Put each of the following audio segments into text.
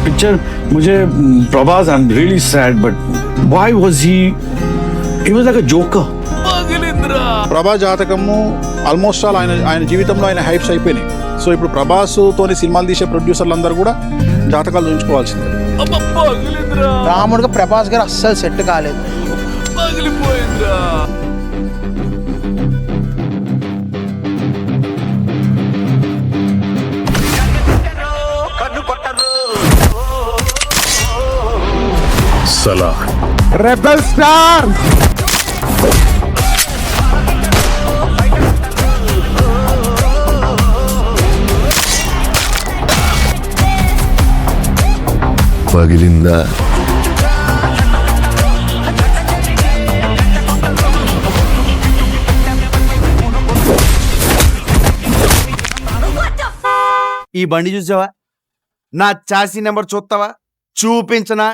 Picture मुझे Prabhas I am really sad but why was he was like a joker. Prabhas జాతకము almost all ఆయన జీవితంలో ఆయన హైప్స్ అయిపోయినాయి. సో ఇప్పుడు ప్రభాస్ తోని సినిమాలు తీసే ప్రొడ్యూసర్లు అందరూ కూడా జాతకాలు చూపించుకోవాల్సిందే. రాముడిగా ప్రభాస్ గారు అస్సలు సెట్ కాలేదు. రెబెల్ స్టార్ పగిలిందా? ఈ బండి చూసావా? నా చాసీ నెంబర్ చూస్తావా? చూపించనా?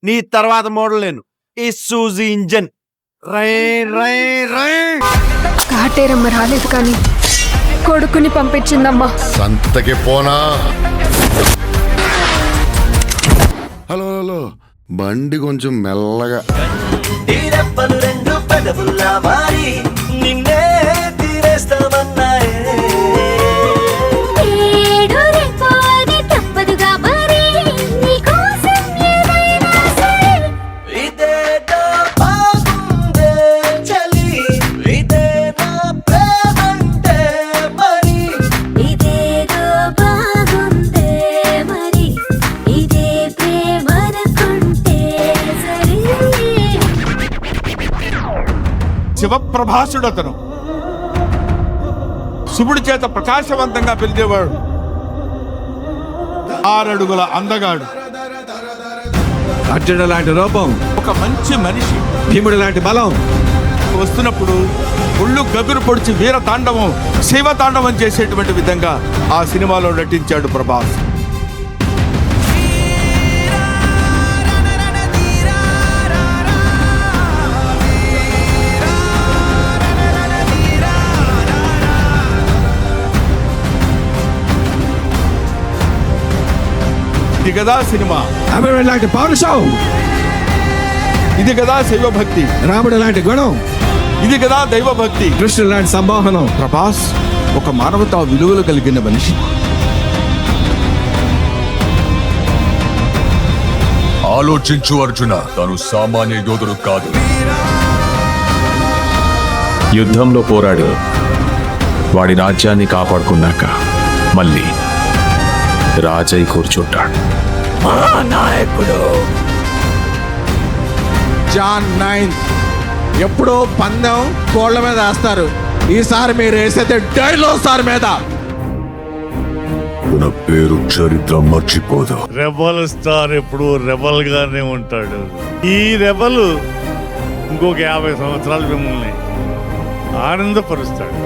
నీ తర్వాత మోడల్ నేను ఈ సూజీ ఇంజన్. రై రై రై కాటేరమ్మ రాలేదు కానీ కొడుకుని పంపించిందమ్మా. సంతకి పోనా? హలో హలో, బండి కొంచెం మెల్లగా. శివప్రభాసుడు అతను. శివుడి చేత ప్రకాశవంతంగా పిలిచేవాడు. 6 అడుగుల అందగాడు, అర్జునుడు లాంటి రూపం, ఒక మంచి మనిషి, భీముడు లాంటి బలం. వస్తున్నప్పుడు ఒళ్ళు గగురు పొడిచి వీర తాండవం, శివ తాండవం చేసేటువంటి విధంగా ఆ సినిమాలో నటించాడు ప్రభాస్. ఇది కదా సినిమా. అభిమన్యుడు లాంటి పౌరుషం, ఇది కదా శైవభక్తి. రాముడు లాంటి గుణం, ఇది కదా దైవభక్తి. కృష్ణుడు లాంటి సంమోహనం. ప్రభాస్ ఒక మానవతా విలువలు కలిగిన మనిషి. ఆలోచించు అర్జున, తను సామాన్య యోధుడు కాదు. యుద్ధంలో పోరాడి వాడి రాజ్యాన్ని కాపాడుకున్నాక మళ్ళీ రాజై కూర్చుంటాడు. నాయకుడు జాన్ 9 ఎప్పుడో పందెం కోళ్ల మీద వేస్తారు. ఈసారి మీరు వేసేది డైనోసార్ మీద. తన పేరు చరిత్ర మర్చిపోదు. రెబల్ స్టార్ ఎప్పుడు రెబల్ గానే ఉంటాడు. ఈ రెబల్ ఇంకొక 50 సంవత్సరాలు మిమ్మల్ని ఆనందపరుస్తాడు.